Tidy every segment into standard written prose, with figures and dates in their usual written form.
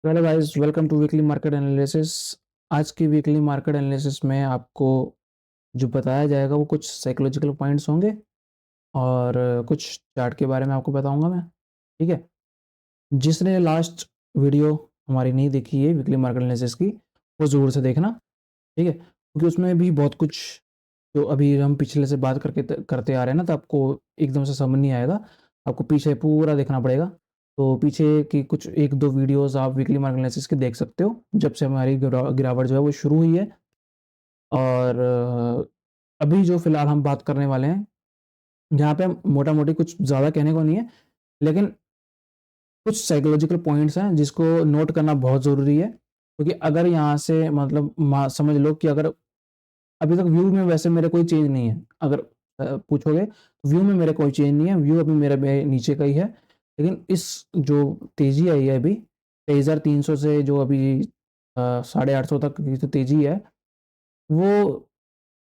Hello guys, welcome to weekly market analysis. आज की weekly market analysis में आपको जो बताया जाएगा वो कुछ साइकोलॉजिकल पॉइंट्स होंगे और कुछ चार्ट के बारे में आपको बताऊंगा मैं। ठीक है। जिसने लास्ट वीडियो हमारी नहीं देखी है वीकली मार्केट एनालिसिस की, वो ज़रूर से देखना। ठीक है, क्योंकि उसमें भी बहुत कुछ जो अभी हम पिछले से बात करते आ रहे हैं ना, तो आपको एकदम से समझ नहीं आएगा। आपको पीछे पूरा देखना पड़ेगा। तो पीछे की कुछ एक दो वीडियोस आप वीकली मार्केट एनालिसिस के देख सकते हो, जब से हमारी गिरावट जो है वो शुरू हुई है। और अभी जो फिलहाल हम बात करने वाले हैं, यहाँ पे मोटा मोटी कुछ ज़्यादा कहने को नहीं है, लेकिन कुछ साइकोलॉजिकल पॉइंट्स हैं जिसको नोट करना बहुत ज़रूरी है। क्योंकि अगर यहाँ से मतलब समझ लो कि अगर अभी तक व्यू में वैसे मेरे कोई चेंज नहीं है, अगर पूछोगे तो व्यू में मेरे कोई चेंज नहीं है, व्यू अभी मेरे नीचे का ही है। लेकिन इस जो तेजी आई है अभी 2300 से जो अभी 850 तक की जो तेजी है, वो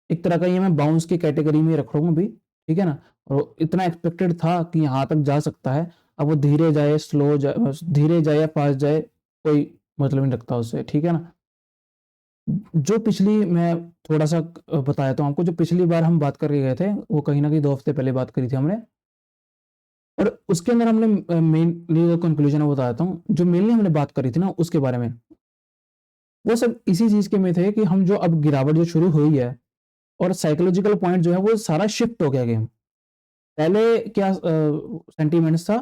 एक तरह का ये मैं बाउंस की कैटेगरी में रख रहा हूँ अभी। ठीक है ना। और इतना एक्सपेक्टेड था कि यहाँ तक जा सकता है। अब वो धीरे जाए स्लो जाए, धीरे जाए या फास्ट जाए, कोई मतलब नहीं रखता उससे। ठीक है ना। जो पिछली मैं थोड़ा सा बताया तो आपको, जो पिछली बार हम बात करके गए थे वो कहीं ना कहीं 2 हफ्ते पहले बात करी थी हमने। और उसके अंदर हमने मेनली जो कंक्लूजन है वो बताता हूँ, जो मेनली हमने बात करी थी ना उसके बारे में, वो सब इसी चीज के में थे कि हम जो अब गिरावट जो शुरू हुई है और साइकोलॉजिकल पॉइंट जो है वो सारा शिफ्ट हो गया गेम। पहले क्या सेंटीमेंट्स था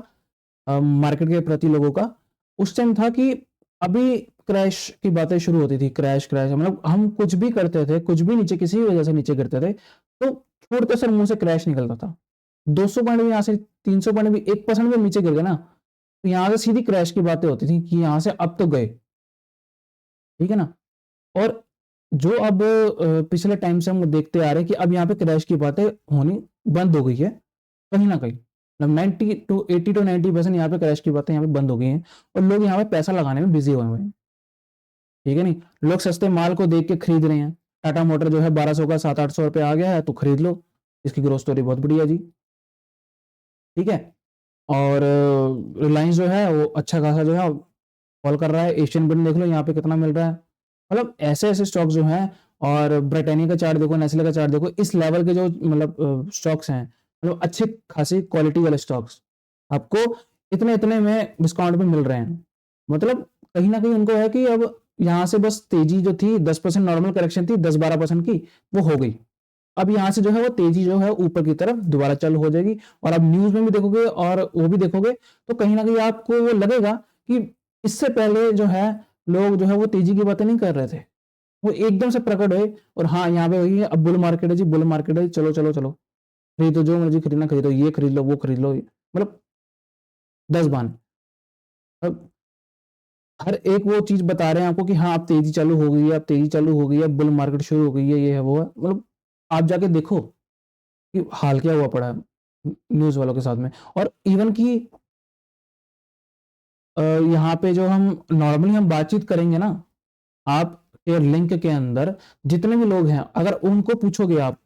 मार्केट के प्रति लोगों का, उस टाइम था कि अभी क्रैश की बातें शुरू होती थी। क्रैश क्रैश मतलब हम कुछ भी करते थे, कुछ भी नीचे किसी भी वजह से नीचे गिरते थे तो छोड़ते सर मुंह से क्रैश निकलता था। 200 पॉइंट भी यहाँ से, 300 पॉइंट भी, 1% भी नीचे गिर गए ना, तो यहाँ से सीधी क्रैश की बातें होती थी कि यहाँ से अब तो गए। ठीक है ना। और जो अब पिछले टाइम से हम देखते आ रहे हैं कि अब यहाँ पे क्रैश की बातें होनी बंद हो गई है कहीं ना कहीं। मतलब 80 to 90% यहाँ पे क्रैश की बातें यहाँ पे बंद हो गई हैं और लोग यहाँ पे पैसा लगाने में बिजी हुए हैं। ठीक है नहीं, लोग सस्ते माल को देख के खरीद रहे हैं। टाटा मोटर जो है 1200 का 700-800 रुपये आ गया है तो खरीद लो, इसकी ग्रोथ स्टोरी बहुत बढ़िया जी। ठीक है। और रिलायंस जो है वो अच्छा खासा जो है फॉल कर रहा है। एशियन पेंट देख लो यहाँ पे कितना मिल रहा है। मतलब ऐसे ऐसे स्टॉक जो हैं, और ब्रिटानिया का चार्ट देखो, नेस्ले का चार्ट देखो, इस लेवल के जो मतलब स्टॉक्स हैं, मतलब अच्छी खासी क्वालिटी वाले स्टॉक्स आपको इतने इतने में डिस्काउंट पे मिल रहे हैं। मतलब कहीं ना कहीं उनको है कि अब यहाँ से बस तेजी जो थी 10% नॉर्मल करेक्शन थी 10-12% की, वो हो गई। अब यहाँ से जो है वो तेजी जो है ऊपर की तरफ दोबारा चालू हो जाएगी। और अब न्यूज में भी देखोगे और वो भी देखोगे तो कहीं ना कहीं आपको वो लगेगा कि इससे पहले जो है लोग जो है वो तेजी की बातें नहीं कर रहे थे, वो एकदम से प्रकट हुए। और हाँ, यहाँ पे वही है, अब बुल मार्केट है जी, बुल मार्केट है, चलो चलो चलो, खरीदो जो मर्जी खरीदना खरीदो, ये खरीद लो वो खरीद लो, मतलब 10 बान। अब हर एक वो चीज बता रहे हैं आपको कि हाँ अब तेजी चालू हो गई है, अब तेजी चालू हो गई है, बुल मार्केट शुरू हो गई है, ये है वो है। मतलब आप जाके देखो कि हाल क्या हुआ पड़ा है न्यूज वालों के साथ में। और इवन की यहाँ पे जो हम नॉर्मली हम बातचीत करेंगे ना, आप के लिंक के अंदर जितने भी लोग हैं, अगर उनको पूछोगे आप,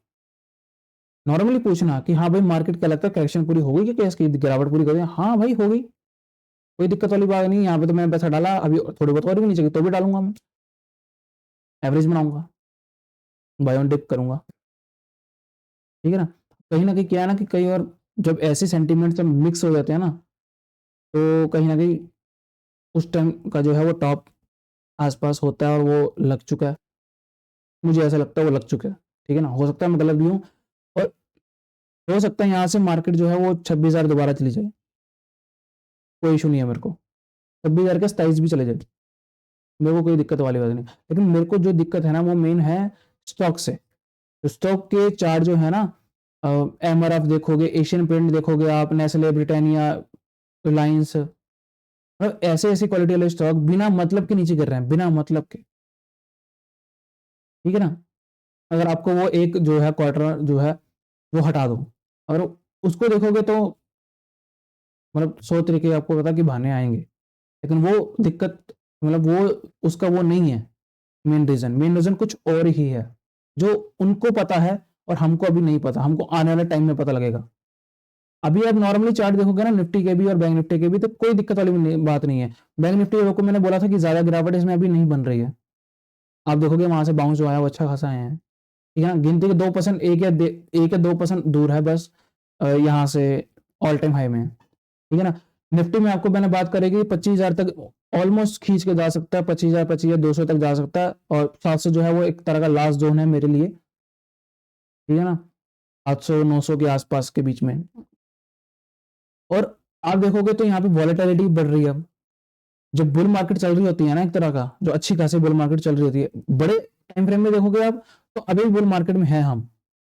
नॉर्मली पूछना कि हाँ भाई मार्केट क्या लगता है, करेक्शन पूरी हो गई कि क्या, इसकी गिरावट पूरी कर दी? हाँ भाई हो गई, कोई दिक्कत वाली बात नहीं। यहाँ पे तो मैंने पैसा डाला, अभी थोड़ी बहुत और भी नीचे गई तो भी डालूंगा मैं, एवरेज बनाऊंगा, बाय ऑन डिप करूंगा। ठीक है ना। कहीं ना कहीं क्या है ना कि कई और जब ऐसे सेंटीमेंट जब मिक्स हो जाते हैं ना, तो कहीं ना कहीं उस टाइम का जो है वो टॉप आसपास होता है और वो लग चुका है। मुझे ऐसा लगता है वो लग चुका है। ठीक है ना, हो सकता है मैं गलत भी हूँ। और हो सकता है यहाँ से मार्केट जो है वो 26,000 दोबारा चली जाए, कोई इशू नहीं है मेरे को। 26,000 के 27 भी चले जाए, मेरे को कोई दिक्कत वाली बात नहीं। लेकिन मेरे को जो दिक्कत है ना वो मेन है स्टॉक से। तो स्टॉक के चार्ट जो है ना, एमआरएफ देखोगे, एशियन पेंट देखोगे आप, नेस्ले, ब्रिटानिया, रिलायंस, मतलब ऐसे ऐसे क्वालिटी वाले स्टॉक बिना मतलब के नीचे गिर रहे हैं, बिना मतलब के। ठीक है ना। अगर आपको वो एक जो है क्वार्टर जो है वो हटा दो, अगर उसको देखोगे तो मतलब 100 तरीके आपको पता कि बहाने आएंगे। लेकिन वो दिक्कत, मतलब वो उसका वो नहीं है मेन रीजन कुछ और ही है, जो उनको पता है और हमको अभी नहीं पता, हमको आने वाले टाइम में पता लगेगा। अभी आप नॉर्मली चार्ट देखोगे ना निफ्टी के भी और बैंक निफ्टी के भी, तो कोई दिक्कत वाली बात नहीं है। बैंक निफ्टी को मैंने बोला था कि ज्यादा गिरावट इसमें अभी नहीं बन रही है। आप देखोगे वहां से बाउंस जो आया वो अच्छा खासा आए हैं, ठीक है ना। गिनती के 2%, 1 या 2% दूर है बस यहाँ से ऑल टाइम हाई में, ठीक है ना। निफ्टी में आपको मैंने बात करेगी 25,000 तक ऑलमोस्ट खींच के जा सकता है, 25,000, 25,200 तक जा सकता है, और 700 जो है वो एक तरह का लास्ट जोन है मेरे लिए, ठीक है ना, 800 900 के आसपास के बीच में। और आप देखोगे तो यहाँ पे वॉलेटिलिटी बढ़ रही है। अब जब बुल मार्केट चल रही होती है ना, एक तरह का जो अच्छी खासी बुल मार्केट चल रही होती है, बड़े टाइम फ्रेम में देखोगे आप तो अभी बुल मार्केट में है हम,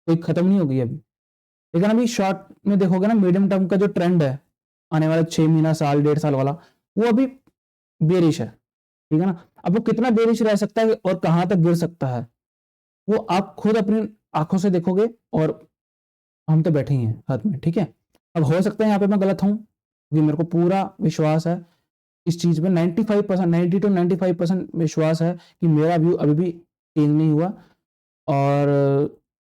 कोई खत्म नहीं होगी अभी। लेकिन अभी शॉर्ट में देखोगे ना, मीडियम टर्म का जो ट्रेंड है आने वाले 6 महीना, साल, 1.5 साल वाला, वो अभी बेरिश है, ठीक है ना। अब वो कितना बेरिश रह सकता है और कहां तक गिर सकता है, वो आप खुद अपनी आंखों से देखोगे, और हम तो बैठे ही हैं हाथ में, ठीक है। अब हो सकता है यहाँ पे मैं गलत हूँ, क्योंकि मेरे को पूरा विश्वास है इस चीज में, 95%, 90 to 95% विश्वास है कि मेरा व्यू अभी भी चेंज नहीं हुआ। और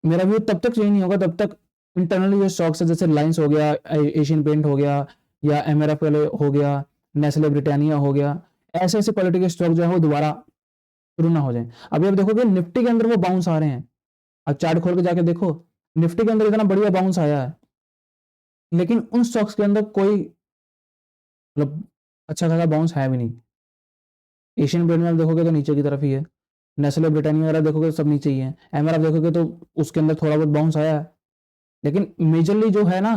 मेरा व्यू तब तक चेंज नहीं होगा तब तक इंटरनली जो स्टॉक्स है, जैसे लाइंस हो गया, एशियन पेंट हो गया, या एमआरएफ हो गया, नेस्ले ब्रिटानिया हो गया, ऐसे ऐसे क्वालिटी के स्टॉक जो है वो दोबारा शुरू ना हो जाए। अभी आप देखोगे निफ्टी के अंदर वो बाउंस आ रहे हैं, आप चार्ट खोल के जाके देखो, निफ्टी के अंदर इतना बढ़िया बाउंस आया है, लेकिन उन स्टॉक्स के अंदर कोई मतलब अच्छा खासा बाउंस है भी नहीं। एशियन पेंट में आप देखोगे तो नीचे की तरफ ही है, नेस्ले ब्रिटानिया वगैरह देखोगे तो सब नीचे ही है, एमआरएफ देखोगे तो उसके अंदर थोड़ा बहुत बाउंस आया है। लेकिन मेजरली जो है ना,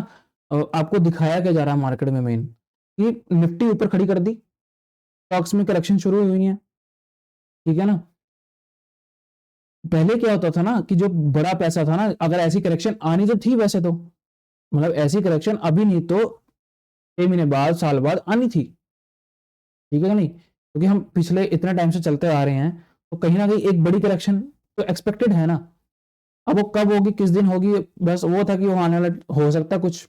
आपको दिखाया क्या जा रहा है मार्केट में, मेन कि निफ्टी ऊपर खड़ी कर दी, स्टॉक्स में करेक्शन शुरू हुई है, ठीक है ना। पहले क्या होता था ना कि जो बड़ा पैसा था ना, अगर ऐसी करेक्शन आनी तो थी वैसे तो, मतलब ऐसी करेक्शन अभी नहीं तो 6 महीने बाद, साल बाद आनी थी, ठीक है नहीं, क्योंकि हम पिछले इतने टाइम से चलते आ रहे हैं, तो कहीं ना कहीं एक बड़ी करेक्शन तो एक्सपेक्टेड है ना। अब वो कब होगी, किस दिन होगी, बस वो था कि वो आने वाला हो सकता है कुछ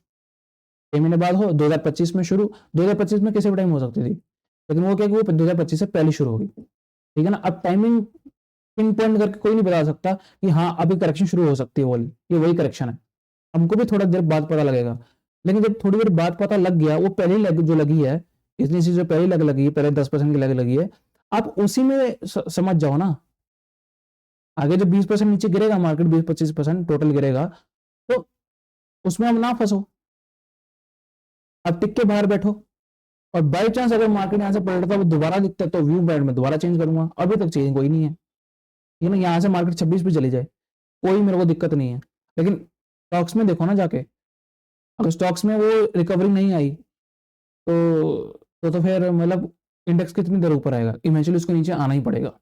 6 महीने बाद हो, 2025 में शुरू, 2025 में किसी भी टाइम हो सकती थी, लेकिन वो क्या कि वो 2025 से पहले शुरू होगी, ठीक है ना। अब टाइमिंग पिन पॉइंट करके कोई नहीं बता सकता कि हाँ अभी करेक्शन शुरू हो सकती है, बोली ये वही करेक्शन है, हमको भी थोड़ा देर बाद पता लगेगा। लेकिन जब थोड़ी देर बाद पता लग गया, वो पहली लग जो लगी है, इतनी सी जो पहली लग लगी है, पहले 10% की लग लगी है, आप उसी में समझ जाओ ना। आगे जब 20% नीचे गिरेगा मार्केट, 20-25% टोटल गिरेगा, तो उसमें हम ना फंसो, अब टिक के बाहर बैठो। और बाई चांस अगर मार्केट यहाँ से पलटता है, वो दोबारा दिखता है, तो व्यू पॉइंट में दोबारा चेंज करूंगा, अभी तक चेंज कोई नहीं है, ये ना, यहाँ से मार्केट 26 पे चली जाए कोई मेरे को दिक्कत नहीं है। लेकिन स्टॉक्स में देखो ना जाके, अगर स्टॉक्स में वो रिकवरी नहीं आई, तो फिर मतलब इंडेक्स कितनी देर ऊपर आएगा, इवेंचुअली उसको नीचे आना ही पड़ेगा।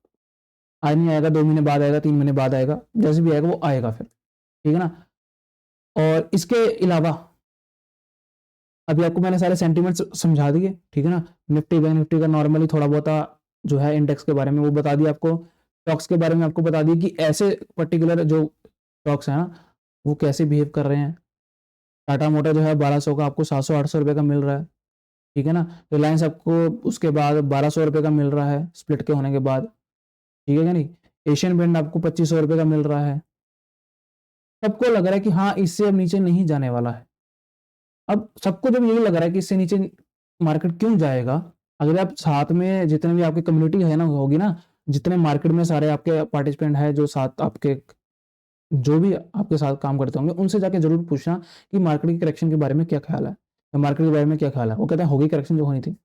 आज नहीं आएगा, 2 महीने बाद आएगा, 3 महीने बाद आएगा, जैसे भी आएगा वो आएगा फिर, ठीक है ना। और इसके अलावा अभी आपको मैंने सारे सेंटिमेंट्स समझा दिए, ठीक है ना। निफ्टी बैंक निफ्टी का नॉर्मली थोड़ा बहुत जो है इंडेक्स के बारे में वो बता दिया आपको, स्टॉक्स के बारे में आपको बता दिया कि ऐसे पर्टिकुलर जो स्टॉक्स हैं ना वो कैसे बिहेव कर रहे हैं। टाटा मोटर जो है 1200 का आपको 700-800 रुपये का मिल रहा है, ठीक है ना। रिलायंस आपको उसके बाद 1200 रुपये का मिल रहा है स्प्लिट के होने के बाद, ठीक है क्या नहीं। एशियन पेंट आपको 2500 रुपये का मिल रहा है। सबको लग रहा है कि हाँ इससे अब नीचे नहीं जाने वाला है। अब सबको जब यही लग रहा है कि इससे नीचे मार्केट क्यों जाएगा, अगर आप साथ में जितने भी आपकी कम्युनिटी है ना होगी ना, जितने मार्केट में सारे आपके पार्टिसिपेंट है जो साथ आपके, जो भी आपके साथ काम करते होंगे, उनसे जाके जरूर पूछना कि मार्केट की करेक्शन के बारे में क्या ख्याल है, या मार्केट के बारे में क्या ख्याल है। वो कहते हैं होगी करेक्शन जो होनी थी।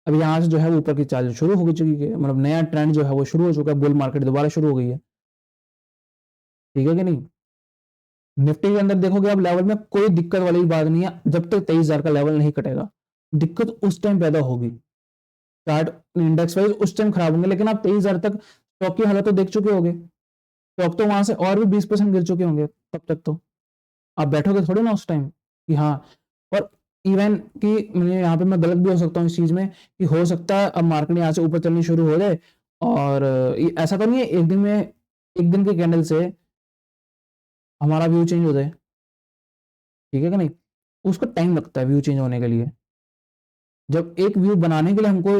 अब यहाँ से जो है वो ऊपर की चाल शुरू हो चुकी है, मतलब नया ट्रेंड जो है वो शुरू हो चुका है, बुल मार्केट दोबारा शुरू हो गई है, ठीक है कि नहीं। निफ्टी के अंदर देखोगे आप लेवल में कोई दिक्कत वाली बात नहीं है, जब तक 23,000 का लेवल नहीं कटेगा। दिक्कत उस टाइम पैदा होगी, चार्ट इंडेक्स वाइज उस टाइम खराब होंगे, लेकिन आप 23,000 तक स्टॉक की हालत तो देख चुके होंगे, स्टॉक तो वहां से और भी 20% गिर चुके होंगे, तब तक तो आप बैठोगे थोड़ी ना उस टाइम कि हाँ। और इवन कि मैं यहाँ पे मैं गलत भी हो सकता हूँ इस चीज में, कि हो सकता है अब मार्केट यहाँ से ऊपर चलनी शुरू हो जाए, और ऐसा तो नहीं है एक दिन में, एक दिन के कैंडल से हमारा व्यू चेंज हो जाए, ठीक है कि नहीं। उसको टाइम लगता है व्यू चेंज होने के लिए। जब एक व्यू बनाने के लिए हमको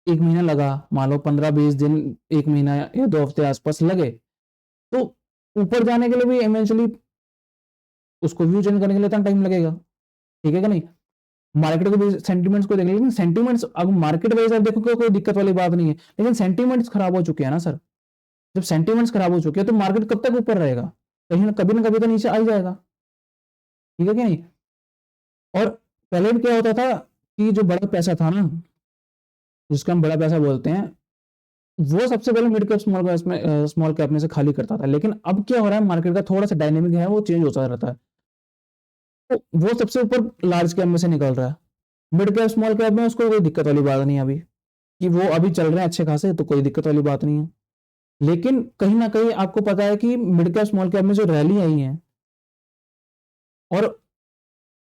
1 महीना लगा, मान लो 15-20 दिन, 1 महीना या 2 हफ्ते आसपास लगे, तो ऊपर जाने के लिए भी इवेंचुअली उसको व्यू चेंज करने के लिए इतना टाइम लगेगा। ठीक है कि नहीं? मार्केट को भी सेंटिमेंट्स को देख लेकिन सेंटिमेंट्स अब मार्केट वाइज आप देखो कोई दिक्कत वाली बात नहीं है, लेकिन सेंटिमेंट्स खराब हो चुके हैं ना सर। जब सेंटिमेंट्स खराब हो चुके हैं तो मार्केट कब तक ऊपर रहेगा? कहीं ना कभी तो नीचे आ ही जाएगा। ठीक है कि नहीं? और पहले भी क्या होता था कि जो बड़ा पैसा था ना, जिसको हम बड़ा पैसा बोलते हैं, वो सबसे पहले मिड कैप स्मॉल कैप में से खाली करता था। लेकिन अब क्या हो रहा है, मार्केट का थोड़ा सा डायनेमिक है, वो चेंज होता रहता है। तो वो सबसे ऊपर लार्ज कैप में से निकल रहा है। मिड कैप स्मॉल कैप में उसको कोई दिक्कत वाली बात नहीं है अभी, कि वो अभी चल रहे हैं अच्छे खासे, तो कोई दिक्कत वाली बात नहीं है। लेकिन कहीं ना कहीं आपको पता है कि मिड कैप स्मॉल कैप में जो रैली आई है और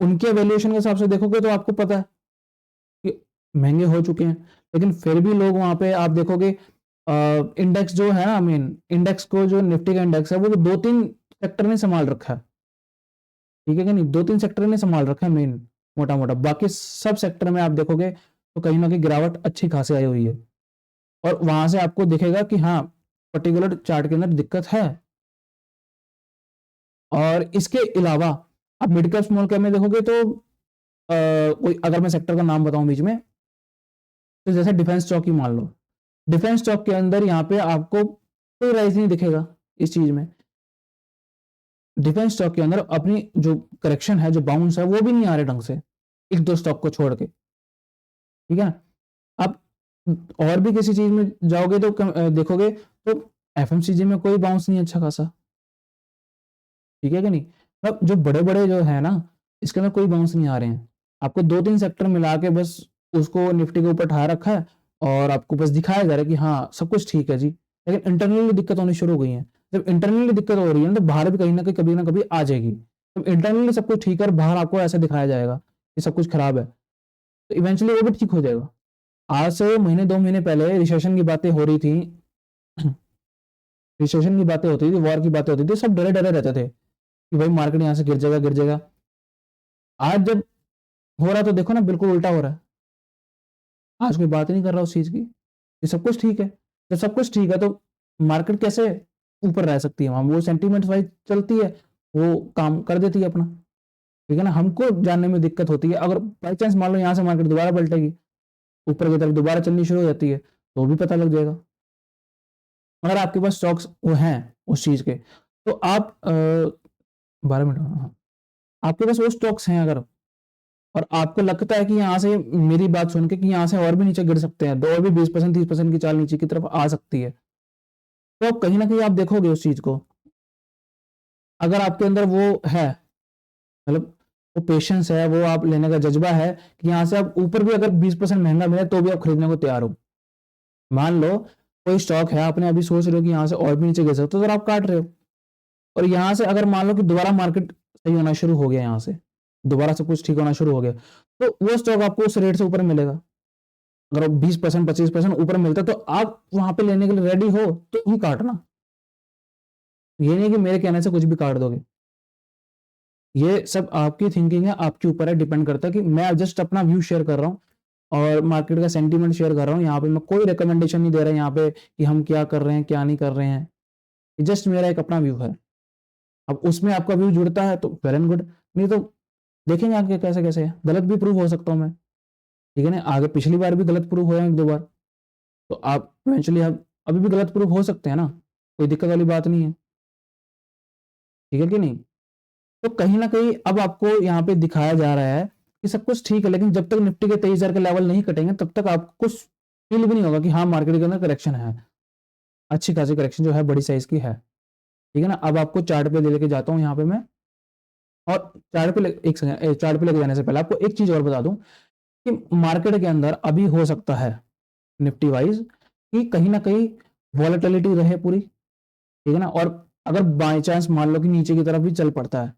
उनके वैल्यूएशन के हिसाब से देखोगे तो आपको पता है कि महंगे हो चुके हैं। लेकिन फिर भी लोग वहां पे आप देखोगे इंडेक्स जो है ना, मेन इंडेक्स को, जो निफ्टी का इंडेक्स है, वो दो तीन सेक्टर ने संभाल रखा है। ठीक है कि नहीं? दो तीन सेक्टर ने संभाल रखा है मेन, मोटा मोटा। बाकी सब सेक्टर में आप देखोगे तो कहीं ना कहीं गिरावट अच्छी खासी आई हुई है। और वहां से आपको दिखेगा कि हाँ, पर्टिकुलर चार्ट के अंदर दिक्कत है। और इसके अलावा आप मिड कैप स्मॉल कैप में देखोगे तो कोई अगर मैं सेक्टर का नाम बताऊं बीच में, तो जैसे डिफेंस स्टॉक ही मान लो। डिफेंस स्टॉक के अंदर यहाँ पे आपको कोई राइज नहीं दिखेगा इस चीज में। डिफेंस स्टॉक के अंदर अपनी जो करेक्शन है, जो बाउंस है, वो भी नहीं आ रहे ढंग से, एक दो स्टॉक को छोड़ के। ठीक है ना? आप और भी किसी चीज में जाओगे तो देखोगे तो एफएमसीजी में कोई बाउंस नहीं अच्छा खासा। ठीक है कि नहीं? मतलब जो बड़े बड़े जो है ना, इसके अंदर कोई बाउंस नहीं आ रहे हैं। आपको दो तीन सेक्टर मिला के बस उसको निफ्टी के ऊपर ठा रखा है, और आपको बस दिखाया जा रहा है कि हाँ सब कुछ ठीक है जी। लेकिन इंटरनली दिक्कत होनी शुरू हो गई है। जब इंटरनली दिक्कत हो रही है ना, तो बाहर भी कहीं ना कभी आ जाएगी। जब इंटरनली सब कुछ ठीक है और बाहर आपको ऐसा दिखाया जाएगा कि सब कुछ खराब है, तो इवेंचुअली वो भी ठीक हो जाएगा। आज से महीने दो महीने पहले रिसेशन की बातें हो रही थी, रिसेशन की बातें होती थी, वॉर की बातें होती थी, सब डरे डरे रहते थे कि भाई मार्केट यहाँ से गिर जाएगा गिर जाएगा। आज जब हो रहा है तो देखो ना, बिल्कुल उल्टा हो रहा है। आज कोई बात ही नहीं कर रहा उस चीज की, ये सब कुछ ठीक है। जब सब कुछ ठीक है तो मार्केट कैसे ऊपर रह सकती है? वहां वो सेंटीमेंट वाइज चलती है, वो काम कर देती है अपना। ठीक है ना? हमको जानने में दिक्कत होती है अगर बाई चांस मान लो यहाँ से मार्केट दोबारा पलटेगी, ऊपर की तरफ दोबारा चलनी शुरू हो जाती है, तो भी पता लग जाएगा। अगर आपके पास स्टॉक्स वो हैं उस चीज के, तो आप 12 मिनट, हाँ, आपके पास वो स्टॉक्स हैं अगर, और आपको लगता है कि यहाँ से, मेरी बात सुन के, कि यहाँ से और भी नीचे गिर सकते हैं, तो और भी 20% 30% की चाल नीचे की तरफ आ सकती है, तो कहीं ना कहीं आप देखोगे उस चीज को। अगर आपके अंदर वो है, मतलब वो पेशेंस है, वो आप लेने का जज्बा है कि यहाँ से आप ऊपर भी अगर 20% महंगा मिले तो भी आप खरीदने को तैयार हो। मान लो कोई स्टॉक है, आपने अभी सोच रहे हो कि यहाँ से और भी नीचे गिर सकते हो, तो आप काट रहे हो। और यहाँ से अगर मान लो कि दोबारा मार्केट सही होना शुरू हो गया, यहाँ से दोबारा सब कुछ ठीक होना शुरू हो गया, तो वो स्टॉक आपको उस रेट से ऊपर मिलेगा। अगर 20% 25% ऊपर मिलता है तो आप वहां पे लेने के लिए रेडी हो तो ही काटना। ये नहीं कि मेरे कहने से कुछ भी काट दोगे। ये सब आपकी थिंकिंग है, आपके ऊपर है, डिपेंड करता है। कि मैं जस्ट अपना व्यू शेयर कर रहा हूँ और मार्केट का सेंटीमेंट शेयर कर रहा हूँ। यहाँ पे मैं कोई रिकमेंडेशन नहीं दे रहा यहाँ पे कि हम क्या कर रहे हैं क्या नहीं कर रहे हैं। जस्ट मेरा एक अपना व्यू है। अब उसमें आपका व्यू जुड़ता है तो वेल एंड गुड, नहीं तो देखेंगे आगे कैसे कैसे है। गलत भी प्रूव हो सकता हूँ मैं। ठीक है ना? आगे पिछली बार भी गलत प्रूव हुआ है एक दो बार, तो आप इवेंचुअली आप अभी भी गलत प्रूफ हो सकते हैं ना, कोई दिक्कत वाली बात नहीं है। ठीक है कि नहीं? तो कहीं ना कहीं अब आपको यहाँ पे दिखाया जा रहा है कि सब कुछ ठीक है, लेकिन जब तक निफ्टी के 23,000 के लेवल नहीं कटेंगे तब तक आपको कुछ फील भी नहीं होगा कि हाँ मार्केट के अंदर करेक्शन है, अच्छी खासी करेक्शन जो है बड़ी साइज की है। ठीक है ना? अब आपको चार्ट पे लेके जाता हूँ यहाँ पे मैं, और चार्ट पे एक सेकंड, चार्ट पे लेके जाने से पहले आपको एक चीज और बता दूं कि मार्केट के अंदर अभी हो सकता है निफ्टी वाइज कि कहीं ना कहीं वॉलेटिलिटी रहे पूरी। ठीक है ना? और अगर बाई चांस मान लो कि नीचे की तरफ भी चल पड़ता है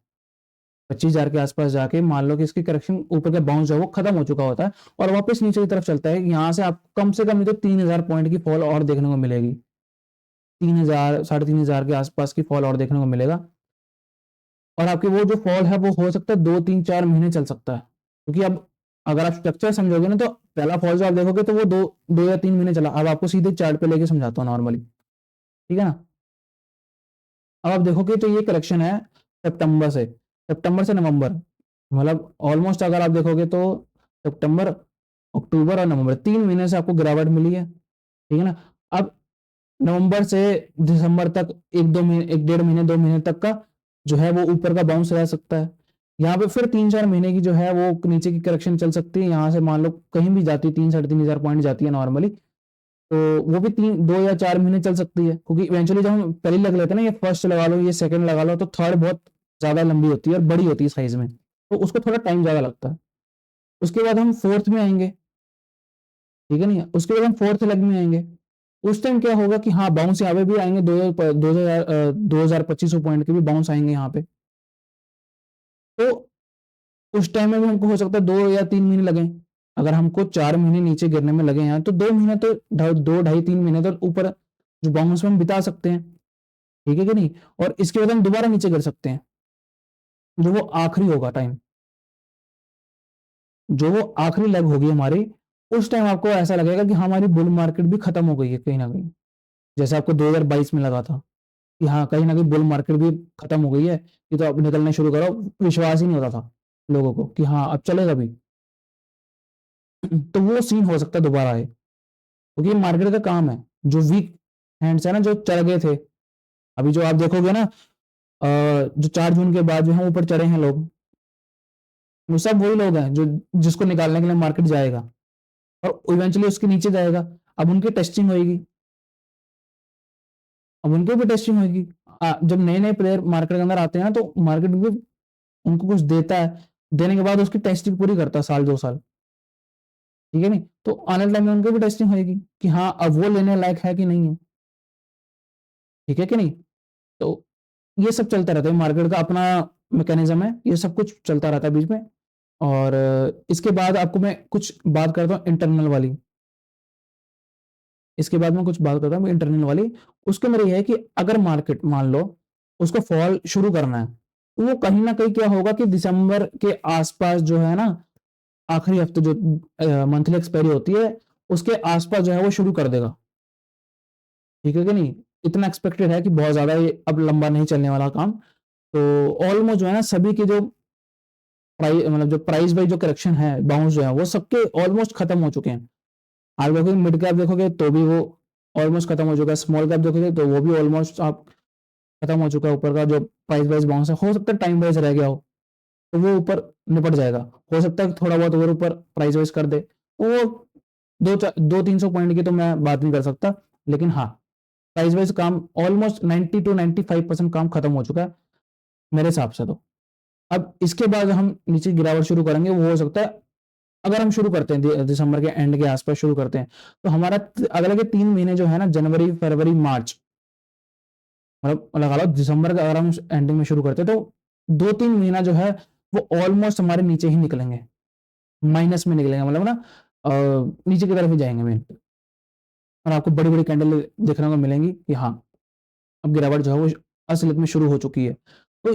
25,000 के आसपास जाके, मान लो कि इसकी करेक्शन ऊपर का बाउंस जो है वो खत्म हो चुका होता है और वापस नीचे की तरफ चलता है, यहाँ से आपको कम से कम नहीं तो 3,000 पॉइंट की फॉल और देखने को मिलेगी। 3,000 3,500 के आसपास की फॉल और देखने को मिलेगा। और आपकी वो जो फॉल है वो हो सकता है 2 3 4 महीने चल सकता है, क्योंकि अब अगर आप स्ट्रक्चर समझोगे ना, तो पहला फॉल जो आप देखोगे तो वो 2 या 3 महीने चला। अब आपको सीधे चार्ट पे लेके समझाता हूँ नॉर्मली। ठीक है ना? अब आप देखोगे तो ये करेक्शन है सितंबर से नवंबर, मतलब ऑलमोस्ट अगर आप देखोगे तो सितंबर, अक्टूबर और नवंबर 3 महीने से आपको गिरावट मिली है, ठीक है ना? अब नवंबर से दिसंबर तक 1-2 महीने, 1 डेढ़ महीने 2 महीने तक का जो है वो ऊपर का बाउंस रह सकता है। यहाँ पे फिर 3-4 महीने की जो है वो नीचे की करेक्शन चल सकती है। यहाँ से मान लो कहीं भी जाती है 3 साढ़े 3 हज़ार पॉइंट जाती है नॉर्मली, तो वो भी 2 या 4 महीने चल सकती है, क्योंकि इवेंचुअली जब हम पहली लग लेते हैं ना, ये फर्स्ट लगा लो, ये सेकंड लगा लो, तो थर्ड बहुत ज़्यादा लंबी होती है और बड़ी होती है साइज़ में, तो उसको थोड़ा टाइम ज़्यादा लगता है। उसके बाद हम फोर्थ में आएँगे, ठीक है नहीं? उसके बाद हम फोर्थ लेग में आएँगे। उस टाइम क्या होगा कि हाँ, बाउंस यहाँ पे भी आएँगे, 2,2500 पॉइंट के भी बाउंस आएँगे यहाँ पे। तो उस टाइम में भी हमको हो सकता है 2 या 3 महीने लगें। अगर हमको 4 महीने नीचे गिरने में लगे हैं, तो 2 महीने तो 2 ढाई 3 महीने तो ऊपर जो बाउंस में हम बिता सकते हैं, ठीक है कि नहीं? और इसके बाद हम दोबारा नीचे गिर सकते हैं, जो वो आखिरी होगा टाइम, जो वो आखिरी लेग होगी हमारी, उस टाइम आपको ऐसा लगेगा कि हमारी बुल मार्केट भी खत्म हो गई है कहीं न कहीं। जैसे आपको 2022 में लगा था कि हाँ, कहीं न कहीं बुल मार्केट भी खत्म हो गई है, ये तो अब निकलना शुरू करो, विश्वास ही नहीं होता था लोगों को कि हाँ, अब चलेगा भी। तो वो सीन हो सकता है दोबारा आए, क्योंकि ये मार्केट का काम है। जो वीक हैंड्स है ना, जो चढ़ गए थे, अभी जो आप देखोगे ना, जो 4 जून के बाद जो है ऊपर चढ़े हैं लोग, वो सब वही लोग हैं जो जिसको निकालने के लिए मार्केट जाएगा और इवेंचुअली उसके नीचे जाएगा। अब उनकी टेस्टिंग होएगी, अब उनकी भी टेस्टिंग होएगी। जब नए-नए प्लेयर मार्केट के अंदर आते हैं ना, तो मार्केट भी उनको कुछ देता है, देने के बाद उसकी टेस्टिंग पूरी करता है साल 2 साल, ठीक है नहीं? तो आने वाले टाइम में उनकी भी टेस्टिंग होएगी कि हाँ, अब वो लेने लायक है कि नहीं है, ठीक है कि नहीं? तो ये सब चलता रहता है, मार्केट का अपना मैकेनिज्म है, ये सब कुछ चलता रहता है बीच में। और इसके बाद आपको मैं कुछ बात करता हूँ इंटरनल वाली, इसके बाद मैं कुछ बात करता हूँ इंटरनल वाली। उसके अंदर ये है कि अगर मार्केट मान लो उसको फॉल शुरू करना है, तो वो कहीं ना कहीं क्या होगा कि दिसंबर के आसपास जो है ना, आखिरी हफ्ते जो मंथली एक्सपायरी होती है, उसके आसपास जो है वो शुरू कर देगा, ठीक है कि नहीं? इतना एक्सपेक्टेड है कि बहुत ज्यादा ये अब लंबा नहीं चलने वाला काम। तो ऑलमोस्ट जो है ना, सभी के जो प्राइस, मतलब जो प्राइस वाइज जो करेक्शन है, बाउंस जो है वो सबके ऑलमोस्ट खत्म हो चुके हैं। आप देखोगे मिड कैप देखोगे तो भी वो ऑलमोस्ट खत्म हो चुका है, स्मॉल कैप देखोगे तो वो भी ऑलमोस्ट आप खत्म हो चुका है। ऊपर का जो प्राइस वाइज बाउंस है, हो सकता है टाइम वाइज रह गया हो, तो वो ऊपर निपट जाएगा। हो सकता है थोड़ा बहुत और ऊपर प्राइस वाइज कर दे, तो वो 200-300 पॉइंट की तो मैं बात नहीं कर सकता, लेकिन हाँ, प्राइस वाइज काम ऑलमोस्ट 90 to 95% काम खत्म हो चुका है मेरे हिसाब से। तो अब इसके बाद हम नीचे गिरावट शुरू करेंगे, वो हो सकता है अगर हम शुरू करते हैं दिसंबर के एंड के आसपास शुरू करते हैं, तो हमारा अगले के 3 महीने जो है ना, जनवरी फरवरी मार्च, मतलब लगा लो दिसंबर का अगर हम एंडिंग में शुरू करते हैं, तो 2-3 महीना जो है वो ऑलमोस्ट हमारे नीचे ही निकलेंगे, माइनस में निकलेंगे, मतलब ना नीचे की तरफ ही जाएंगे मेन। और आपको बड़ी बड़ी कैंडल देखने को मिलेंगी कि हाँ, अब गिरावट जो है वो असलियत में शुरू हो चुकी है। तो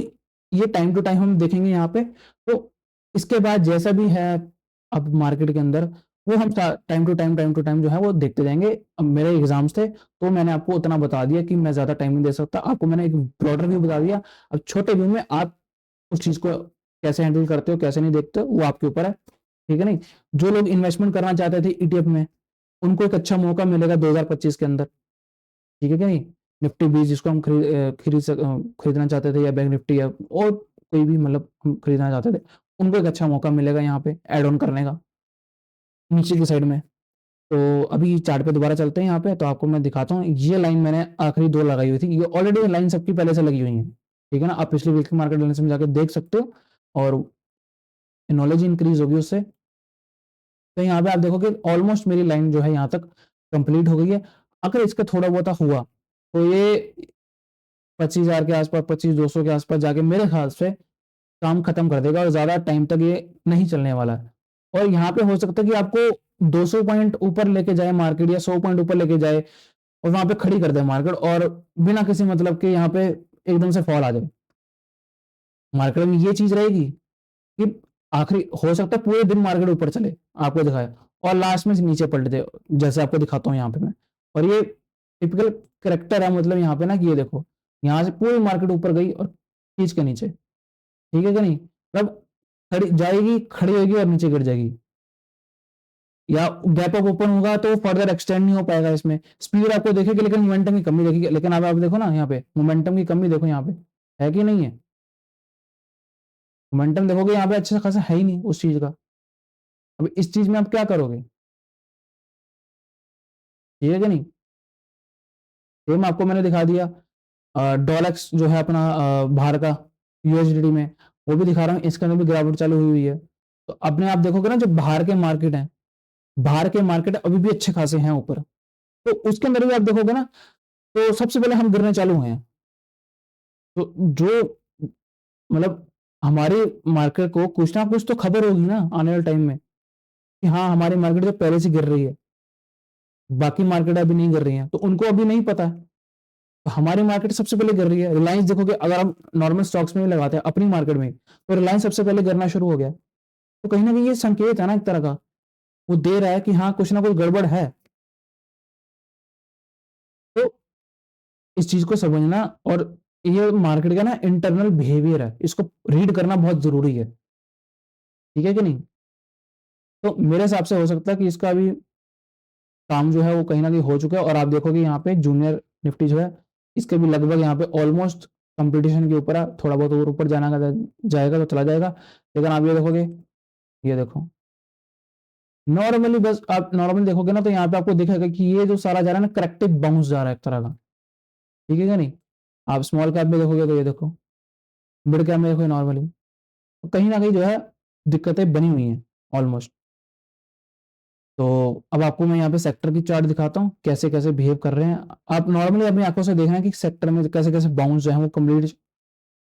ये टाइम टू टाइम हम देखेंगे यहाँ पे। तो इसके बाद जैसा भी है अब मार्केट के अंदर, वो हम टाइम टू टाइम जो है वो देखते जाएंगे। अब मेरे एग्जाम्स थे, तो मैंने आपको उतना बता दिया कि मैं ज्यादा टाइम नहीं दे सकता आपको, मैंने एक ब्रॉडर व्यू बता दिया। अब छोटे व्यू में आप उस चीज को कैसे हैंडल करते हो, कैसे नहीं देखते हो, वो आपके ऊपर है, ठीक है नहीं? जो लोग इन्वेस्टमेंट करना चाहते थे ईटीएफ में, उनको एक अच्छा मौका मिलेगा 2025 के अंदर, ठीक है कि नहीं? निफ्टी 20 जिसको हम खरीदना चाहते थे, या बैंक निफ्टी, या और कोई भी मतलब हम खरीदना चाहते थे, उनको एक अच्छा मौका मिलेगा यहाँ पे ऐड ऑन करने का नीचे की साइड में। तो अभी चार्ट पे दोबारा चलते हैं यहाँ पे, तो आपको मैं दिखाता हूँ। ये लाइन मैंने आखिरी 2 लगाई हुई थी, ये ऑलरेडी लाइन सबकी पहले से लगी हुई है, ठीक है ना? आप पिछले वीक के मार्केट एनालिसिस में जाकर देख सकते हो, और नॉलेज इंक्रीज होगी उससे। तो यहाँ पे आप देखोगे ऑलमोस्ट मेरी लाइन जो है यहाँ तक कंप्लीट हो गई है। अगर इसका थोड़ा बहुत हुआ, तो ये 25,000 के आसपास, 25,200 के आसपास जाके मेरे ख्याल से काम खत्म कर देगा, और ज्यादा टाइम तक ये नहीं चलने वाला है। और यहाँ पे हो सकता है कि आपको 200 पॉइंट ऊपर लेके जाए मार्केट, या 100 पॉइंट ऊपर लेके जाए, और वहां पे खड़ी कर दे मार्केट, और बिना किसी मतलब के यहाँ पे एकदम से फॉल आ जाए मार्केट में। ये चीज रहेगी कि आखिरी हो सकता है पूरे दिन मार्केट ऊपर चले, आपको दिखाया, और लास्ट में नीचे पलट दे, जैसे आपको दिखाता हूँ यहाँ पे मैं। और ये टिपिकल करेक्टर है, मतलब यहाँ पे ना, कि ये देखो, यहाँ से पूरी मार्केट ऊपर गई और खींच के नीचे, ठीक है कि नहीं? मतलब खड़ी जाएगी, खड़ी होगी और नीचे गिर जाएगी, या गैप अप ओपन होगा तो फर्दर एक्सटेंड नहीं हो पाएगा। इसमें स्पीड आपको देखेगी लेकिन मोमेंटम की कमी देखेगी। लेकिन अब आप देखो ना, यहाँ पे मोमेंटम की कमी देखो, यहाँ पे है कि नहीं है? मोमेंटम देखोगे यहाँ पे अच्छा खासा है ही नहीं उस चीज का। अब इस चीज में आप क्या करोगे? ठीक है कि नहीं? सेम आपको मैंने दिखा दिया। डॉलक्स जो है अपना बाहर का, यूएसडीटी में, वो भी दिखा रहा हूँ, इसके अंदर भी गिरावट चालू हुई हुई है। तो अपने आप देखोगे ना, जो बाहर के मार्केट है, बाहर के मार्केट अभी भी अच्छे खासे हैं ऊपर, तो उसके अंदर भी आप देखोगे ना, तो सबसे पहले हम गिरने चालू हुए हैं। तो जो मतलब हमारी मार्केट को कुछ ना कुछ तो खबर होगी ना आने वाले टाइम में, कि हाँ हमारी मार्केट जो पहले से गिर रही है, बाकी मार्केट अभी नहीं गिर रही है, तो उनको अभी नहीं पता है। तो हमारी मार्केट सबसे पहले गिर रही है। रिलायंस देखोगे, अगर हम नॉर्मल स्टॉक्स में भी लगाते हैं अपनी मार्केट में, तो रिलायंस सबसे पहले गिरना शुरू हो गया। तो कहीं ना कहीं ये संकेत है ना, एक तरह का वो दे रहा है कि हाँ कुछ ना कुछ गड़बड़ है। तो इस चीज को समझना, और ये मार्केट का ना इंटरनल बिहेवियर है, इसको रीड करना बहुत जरूरी है। ठीक है कि नहीं? तो मेरे हिसाब से हो सकता है कि इसका अभी काम जो है वो कहीं ना कहीं हो चुका है। और आप देखोगे यहाँ पे जूनियर निफ्टी जो है, इसके भी लगभग यहाँ पे ऑलमोस्ट कंपटीशन के ऊपर है। थोड़ा बहुत और ऊपर जाना जाएगा तो चला जाएगा। लेकिन आप ये देखोगे, ये देखो, नॉर्मली बस आप नॉर्मली देखोगे ना, तो यहाँ पे आपको दिखेगा कि ये जो सारा जा रहा है ना, करेक्टिव बाउंस जा रहा है एक तरह का। ठीक है क्या नहीं? आप स्मॉल कैप में देखोगे तो ये देखो, मिड कैप में देखो नॉर्मली, तो कहीं ना कहीं जो है दिक्कतें बनी हुई हैं ऑलमोस्ट। तो अब आपको मैं यहाँ पे सेक्टर की चार्ट दिखाता हूँ, कैसे कैसे बिहेव कर रहे हैं। आप नॉर्मली अपनी आंखों से देखना है कि सेक्टर में कैसे कैसे बाउंस जो है वो कंप्लीट,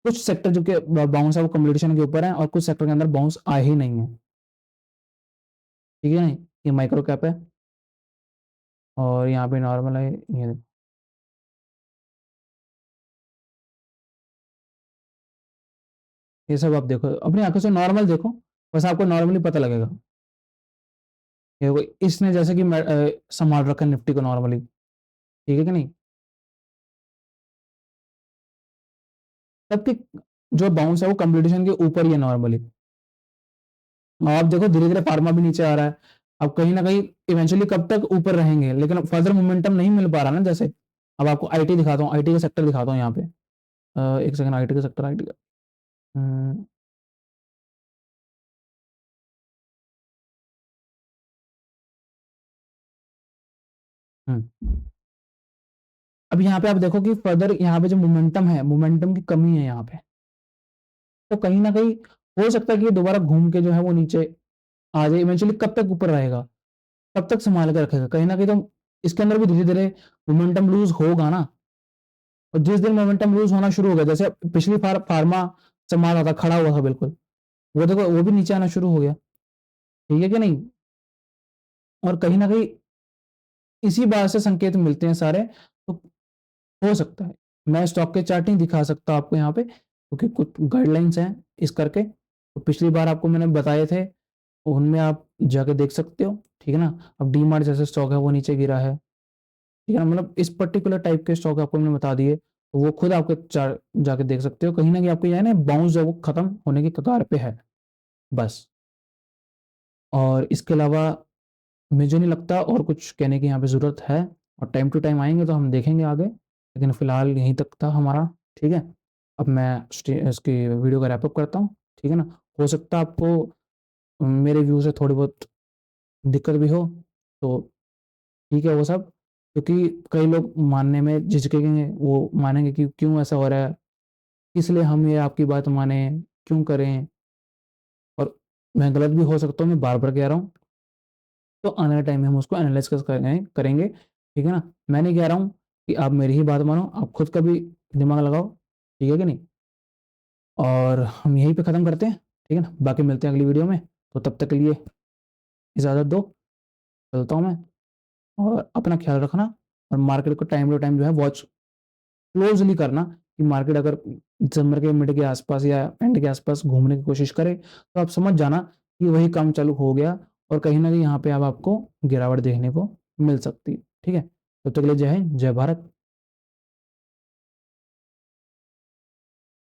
कुछ सेक्टर जो के बाउंस है वो कंप्लीटेशन के ऊपर है, और कुछ सेक्टर के अंदर बाउंस आ ही नहीं है। ठीक है नहीं? ये माइक्रो कैप है, और यहाँ पे नॉर्मल है, ये देखो। ये सब आप देखो अपनी आंखों से, नॉर्मल देखो, बस आपको नॉर्मली पता लगेगा। ये देखो, इसने जैसे कि संभाल रखा है निफ्टी को नॉर्मली। ठीक है कि नहीं? सबके जो बाउंस है वो कंप्लीटेशन के ऊपर ही है नॉर्मली। आप देखो धीरे धीरे फार्मा भी नीचे आ रहा है। अब कहीं ना कहीं इवेंचुअली कब तक ऊपर रहेंगे, लेकिन फर्दर मोमेंटम नहीं मिल पा रहा ना। जैसे अब आपको आईटी दिखाता हूँ, आईटी का सेक्टर दिखाता हूँ यहाँ पे। एक सेकंड, आईटी का सेक्टर, आईटी का हम्म, हम्म। अब यहाँ पे आप देखो कि फर्दर यहाँ पे जो मोमेंटम है, मोमेंटम की कमी है यहाँ पे। तो कहीं ना कहीं हो सकता है कि ये दोबारा घूम के जो है वो नीचे आ जाए। इवेंचुअली कब तक ऊपर रहेगा, कब तक संभाल कर रखेगा? कहीं ना कहीं तो इसके अंदर भी धीरे धीरे मोमेंटम लूज होगा ना। और जिस दिन मोमेंटम लूज होना शुरू हो गया, जैसे पिछली फार्मा संभाला था, खड़ा हुआ था बिल्कुल, वो देखो वो भी नीचे आना शुरू हो गया। ठीक है कि नहीं? और कहीं ना कहीं इसी बात से संकेत मिलते हैं सारे। तो हो सकता है, मैं स्टॉक के चार्ट नहीं दिखा सकता आपको यहाँ पे, क्योंकि कुछ गाइडलाइंस हैं इस करके। तो पिछली बार आपको मैंने बताए थे, उनमें आप जाके देख सकते हो। ठीक है ना? अब डी मार्ट जैसे स्टॉक है वो नीचे गिरा है। ठीक है ना? मतलब इस पर्टिकुलर टाइप के स्टॉक आपको मैंने बता दिए, तो वो खुद आपके चार्ट जाके देख सकते हो। कहीं ना कहीं आपको यह है ना, बाउंस जो है वो खत्म होने की कगार पे है बस। और इसके अलावा मुझे नहीं लगता और कुछ कहने की यहाँ पे ज़रूरत है। और टाइम टू टाइम आएंगे तो हम देखेंगे आगे, लेकिन फ़िलहाल यहीं तक था हमारा। ठीक है? अब मैं इसकी वीडियो का रैपअप करता हूँ। ठीक है ना? हो सकता है आपको मेरे व्यू से थोड़ी बहुत दिक्कत भी हो, तो ठीक है वो सब, क्योंकि कई लोग मानने में झिझकेंगे, वो मानेंगे कि क्यों ऐसा हो रहा है, इसलिए हम ये आपकी बात माने, क्यों करें। और मैं गलत भी हो सकता हूँ, मैं बार बार कह रहा हूँ। तो आने वाले टाइम में हम उसको एनालाइज करेंगे। ठीक है ना? मैं नहीं कह रहा हूँ कि आप मेरी ही बात मानो, आप खुद का भी दिमाग लगाओ। ठीक है कि नहीं? और हम यहीं पे ख़त्म करते हैं। ठीक है ना? बाकी मिलते हैं अगली वीडियो में। तो तब तक के लिए इजाज़त दो, चलता हूँ मैं। और अपना ख्याल रखना, और मार्केट को टाइम टू टाइम जो है वॉच क्लोजली करना, कि मार्केट अगर दिसंबर के मिड के आसपास या एंड के आसपास घूमने की कोशिश करे, तो आप समझ जाना कि वही काम चालू हो गया, और कहीं ना कहीं यहाँ पे अब आपको गिरावट देखने को मिल सकती है। ठीक है? तब तक के लिए जय हिंद, जय भारत।